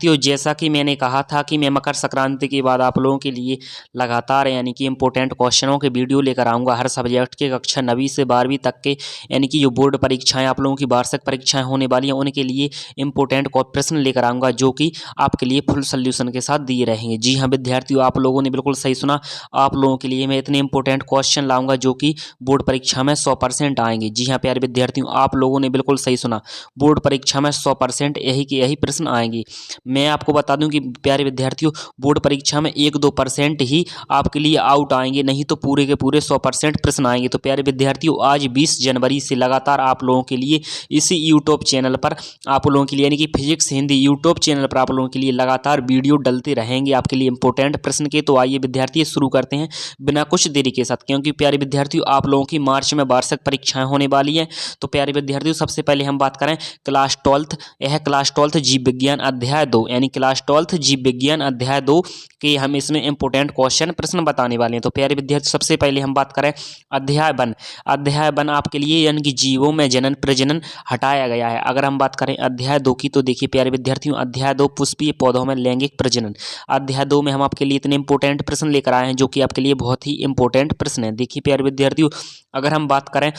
विद्यार्थियों, जैसा कि मैंने कहा था कि मैं मकर संक्रांति के बाद आप लोगों के लिए लगातार यानी कि इम्पोर्टेंट क्वेश्चनों के वीडियो लेकर आऊँगा हर सब्जेक्ट के कक्षा 9वीं से 12वीं तक के, यानी कि जो बोर्ड परीक्षाएं आप लोगों की वार्षिक परीक्षाएं होने वाली हैं उनके लिए इम्पोर्टेंट प्रश्न लेकर आऊँगा जो कि आपके लिए फुल सोल्यूशन के साथ दिए रहेंगे। जी हाँ विद्यार्थियों, आप लोगों ने बिल्कुल सही सुना, आप लोगों के लिए मैं इतने इंपॉर्टेंट क्वेश्चन लाऊंगा जो कि बोर्ड परीक्षा में 100% आएंगे। जी हाँ प्यारे विद्यार्थियों, आप लोगों ने बिल्कुल सही सुना, बोर्ड परीक्षा में 100% यही के यही प्रश्न आएंगे। मैं आपको बता दूं कि प्यारे विद्यार्थियों, बोर्ड परीक्षा में 1-2% ही आपके लिए आउट आएंगे, नहीं तो पूरे के पूरे 100% प्रश्न आएंगे। तो प्यारे विद्यार्थियों, आज 20 जनवरी से लगातार आप लोगों के लिए इसी यूट्यूब चैनल पर आप लोगों के लिए यानी कि फिजिक्स हिंदी यूट्यूब चैनल पर आप लोगों के लिए लगातार वीडियो डलते रहेंगे आपके लिए इंपॉर्टेंट प्रश्न के। तो आइए विद्यार्थी शुरू करते हैं बिना कुछ देरी के साथ, क्योंकि प्यारे विद्यार्थियों आप लोगों की मार्च में वार्षिक परीक्षाएं होने वाली हैं। तो प्यारे विद्यार्थियों, सबसे पहले हम बात करें क्लास 12, यह क्लास 12 जीव विज्ञान अध्याय 2 यानी क्लास 12 जीव विज्ञान अध्याय 2 के हम इसमें इंपॉर्टेंट क्वेश्चन प्रश्न बताने वाले हैं। तो प्यारे विद्यार्थी, सबसे पहले हम बात करें अध्याय 1 आपके लिए यानी कि जीवों में जनन प्रजनन हटाया गया है। अगर हम बात करें अध्याय 2 की, तो देखिए प्यारे विद्यार्थियों, अध्याय 2 पुष्पीय पौधों में लैंगिक प्रजनन, अध्याय 2 में हम आपके लिए इतने इंपॉर्टेंट प्रश्न लेकर आए हैं जो कि आपके लिए बहुत ही इंपॉर्टेंट प्रश्न है। देखिए प्यारे विद्यार्थियों, अगर हम बात करें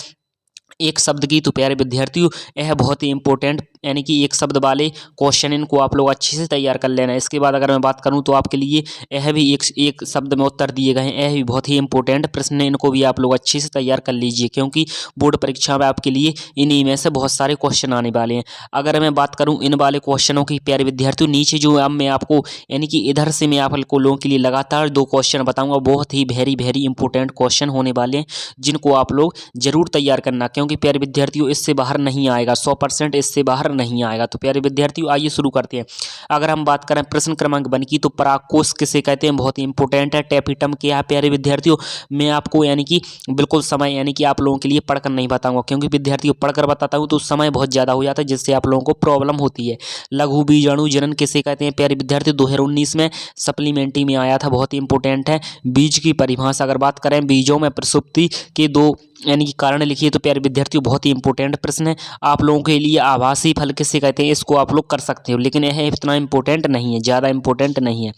एक शब्द की, तो प्यारे विद्यार्थियों यह बहुत ही इंपॉर्टेंट यानी कि एक शब्द वाले क्वेश्चन, इनको आप लोग अच्छे से तैयार कर लेना है। इसके बाद अगर मैं बात करूं तो आपके लिए यह भी एक शब्द में उत्तर दिए गए हैं, यह भी बहुत ही इंपॉर्टेंट प्रश्न है, इनको भी आप लोग अच्छे से तैयार कर लीजिए क्योंकि बोर्ड परीक्षा में आपके लिए इन्हीं में से बहुत सारे क्वेश्चन आने वाले हैं। अगर मैं बात करूँ इन वाले क्वेश्चनों की प्यारे विद्यार्थियों, नीचे जो अब मैं आपको यानी कि इधर से मैं आप लोगों के लिए लगातार 2 क्वेश्चन बताऊँगा, बहुत ही वेरी इंपॉर्टेंट क्वेश्चन होने वाले हैं जिनको आप लोग जरूर तैयार करना, क्योंकि प्यारे विद्यार्थियों इससे बाहर नहीं आएगा, 100% इससे बाहर नहीं आएगा। तो प्यारे विद्यार्थियों आइए शुरू करते हैं। अगर हम बात करें प्रश्न क्रमांक 1 की, तो परागकोश किसे कहते हैं, बहुत ही इंपॉर्टेंट है। टेपिटम क्या है प्यारे विद्यार्थियों, मैं आपको यानी कि बिल्कुल समय यानी कि आप लोगों के लिए पढ़कर नहीं बताऊंगा, क्योंकि विद्यार्थियों पढ़कर बताता हूं तो समय बहुत ज़्यादा हो जाता है जिससे आप लोगों को प्रॉब्लम होती है। लघु बीजाणु जनन किसे कहते हैं प्यारे विद्यार्थियों, 2019 में सप्लीमेंट्री में आया था, बहुत ही इंपॉर्टेंट है। बीज की परिभाषा अगर बात करें, बीजों में प्रसुप्ति के 2 यानी कि कारण लिखिए, तो प्यारे विद्यार्थियों बहुत ही इंपॉर्टेंट प्रश्न है। आप लोगों के लिए आभासी फल किसे कहते हैं, इसको आप लोग कर सकते हो, लेकिन यह इतना इंपॉर्टेंट नहीं है, ज़्यादा इंपॉर्टेंट नहीं है।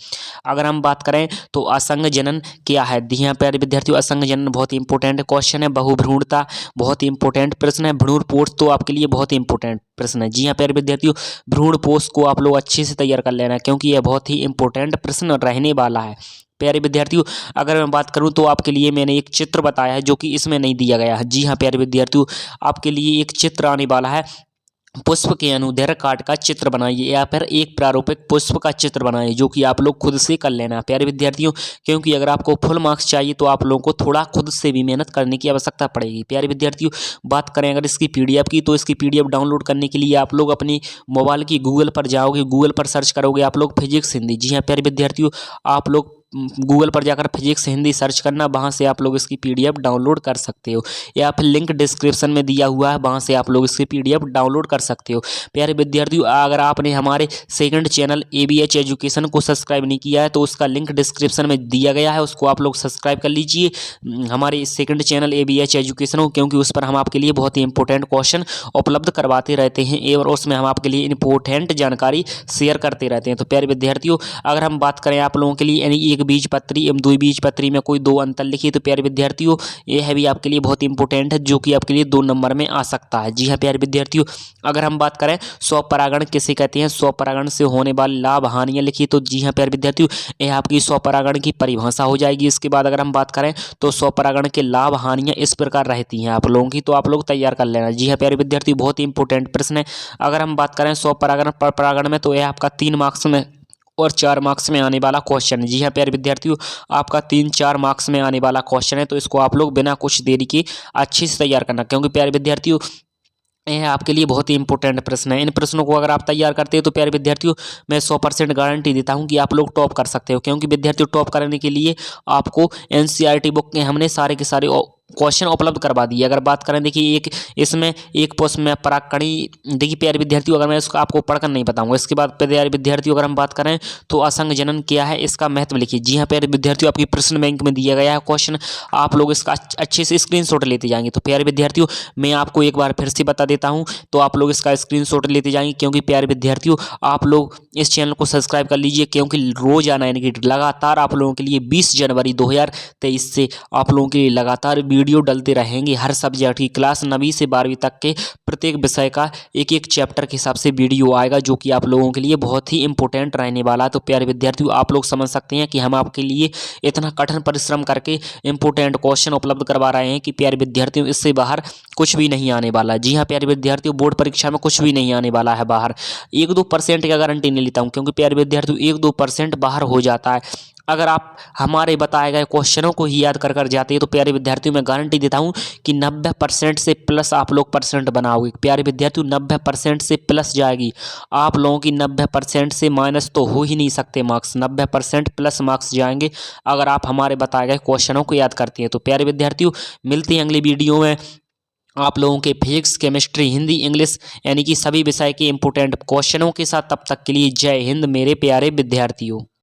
अगर हम बात करें तो असंग जनन क्या है, जी हाँ प्यारे विद्यार्थियों, असंग जनन बहुत ही इंपॉर्टेंट क्वेश्चन है। बहुभ्रूणता बहुत ही इंपॉर्टेंट प्रश्न है। भ्रूणपोष तो आपके लिए बहुत ही इंपॉर्टेंट प्रश्न है। जी हाँ प्यारे विद्यार्थियों, भ्रूणपोष को आप लोग अच्छे से तैयार कर लेना क्योंकि यह बहुत ही इंपॉर्टेंट प्रश्न रहने वाला है। प्यारे विद्यार्थियों, अगर मैं बात करूं तो आपके लिए मैंने एक चित्र बताया है जो कि इसमें नहीं दिया गया है। जी हाँ प्यारे विद्यार्थियों, आपके लिए एक चित्र आने वाला है, पुष्प के अनुदैर्घ्य काट का चित्र बनाइए या फिर एक प्रारूपिक पुष्प का चित्र बनाइए, जो कि आप लोग खुद से कर लेना प्यारे विद्यार्थियों, क्योंकि अगर आपको फुल मार्क्स चाहिए तो आप लोगों को थोड़ा खुद से भी मेहनत करने की आवश्यकता पड़ेगी। प्यारे विद्यार्थियों, बात करें अगर इसकी PDF की, तो इसकी PDF डाउनलोड करने के लिए आप लोग अपनी मोबाइल की गूगल पर जाओगे, गूगल पर सर्च करोगे आप लोग फिजिक्स हिंदी। जी हाँ प्यारे विद्यार्थियों, आप लोग गूगल पर जाकर फिजिक्स हिंदी सर्च करना, वहाँ से आप लोग इसकी PDF डाउनलोड कर सकते हो, या फिर लिंक डिस्क्रिप्शन में दिया हुआ है, वहाँ से आप लोग इसकी PDF डाउनलोड कर सकते हो। प्यारे विद्यार्थियों, अगर आपने हमारे सेकंड चैनल ABH एजुकेशन को सब्सक्राइब नहीं किया है तो उसका लिंक डिस्क्रिप्शन में दिया गया है, उसको आप लोग सब्सक्राइब कर लीजिए हमारे सेकंड चैनल ABH एजुकेशन को, क्योंकि उस पर हम आपके लिए बहुत ही इंपॉर्टेंट क्वेश्चन उपलब्ध करवाते रहते हैं और उसमें हम आपके लिए इंपॉर्टेंट जानकारी शेयर करते रहते हैं। तो प्यारे विद्यार्थियों, अगर हम बात करें आप लोगों के लिए यानी एक बीजपत्री एवं 2 बीजपत्री में कोई 2 अंतर लिखिए, तो प्यारे विद्यार्थियों यह भी आपके लिए बहुत इंपॉर्टेंट है, जो कि आपके लिए 2 नंबर में आ सकता है। जी हाँ प्यारे विद्यार्थियों, अगर हम बात करें स्वपरागण किसे कहते हैं, स्वपरागण से होने वाले लाभ हानियां लिखिए, तो जी हाँ प्यारे विद्यार्थियों यह आपकी स्वपरागण की परिभाषा हो जाएगी। इसके बाद अगर हम बात करें तो स्वपरागण के लाभ हानियां इस प्रकार रहती हैं आप लोगों की, तो आप लोग तैयार कर लेना। जी हाँ प्यारे विद्यार्थियों, बहुत ही इंपॉर्टेंट प्रश्न है। अगर हम बात करें स्वपरागण परागण में, तो यह आपका 3 मार्क्स में और 4 मार्क्स में आने वाला क्वेश्चन है। जी हाँ प्यारे विद्यार्थियों, आपका 3-4 मार्क्स में आने वाला क्वेश्चन है, तो इसको आप लोग बिना कुछ देरी के अच्छे से तैयार करना, क्योंकि प्यारे विद्यार्थियों यह आपके लिए बहुत ही इंपॉर्टेंट प्रश्न है। इन प्रश्नों को अगर आप तैयार करते हो तो प्यारे विद्यार्थियों मैं 100% गारंटी देता हूं कि आप लोग टॉप कर सकते हो, क्योंकि विद्यार्थियों टॉप करने के लिए आपको NCERT बुक के हमने सारे के सारे क्वेश्चन उपलब्ध करवा दिए। अगर बात करें देखिए एक इसमें एक पोस्ट में परागकणी, देखिए प्यारे विद्यार्थियों अगर मैं इसको आपको पढ़कर नहीं बताऊंगा। इसके बाद प्यारे विद्यार्थियों अगर हम बात करें तो असंग जनन क्या है, इसका महत्व लिखिए। जी हाँ प्यारे विद्यार्थियों, आपकी प्रश्न बैंक में दिया गया है क्वेश्चन, आप लोग इसका अच्छे से स्क्रीनशॉट लेते जाएंगे। तो प्यारे विद्यार्थियों मैं आपको एक बार फिर से बता देता हूँ, तो आप लोग इसका स्क्रीनशॉट लेते जाएंगे, क्योंकि प्यारे विद्यार्थियों आप लोग इस चैनल को सब्सक्राइब कर लीजिए, क्योंकि रोजाना यानी कि लगातार आप लोगों के लिए 20 जनवरी 2023 से आप लोगों के लिए लगातार वीडियो डलते रहेंगे। हर सब्जेक्ट की क्लास 9वीं से 12वीं तक के प्रत्येक विषय का एक एक चैप्टर के हिसाब से वीडियो आएगा, जो कि आप लोगों के लिए बहुत ही इंपॉर्टेंट रहने वाला है। तो प्यारे विद्यार्थियों आप लोग समझ सकते हैं कि हम आपके लिए इतना कठिन परिश्रम करके इंपॉर्टेंट क्वेश्चन उपलब्ध करवा रहे हैं कि प्यारे विद्यार्थियों इससे बाहर कुछ भी नहीं आने वाला। जी हाँ प्यारे विद्यार्थियों, बोर्ड परीक्षा में कुछ भी नहीं आने वाला है बाहर। 1-2% की गारंटी नहीं लेता हूँ, क्योंकि प्यारे विद्यार्थियों 1-2% बाहर हो जाता है। अगर आप हमारे बताए गए क्वेश्चनों को ही याद कर कर जाते हैं तो प्यारे विद्यार्थियों मैं गारंटी देता हूं कि 90% से प्लस आप लोग परसेंट बनाओगे। प्यारे विद्यार्थियों 90% से प्लस जाएगी, आप लोगों की 90% से माइनस तो हो ही नहीं सकते मार्क्स, 90% प्लस मार्क्स जाएंगे अगर आप हमारे बताए गए क्वेश्चनों को याद करते हैं। तो प्यारे विद्यार्थियों मिलते हैं अगली वीडियो में आप लोगों के फिजिक्स, केमिस्ट्री, हिंदी, इंग्लिश यानी कि सभी विषय के इंपॉर्टेंट क्वेश्चनों के साथ। तब तक के लिए जय हिंद मेरे प्यारे विद्यार्थियों।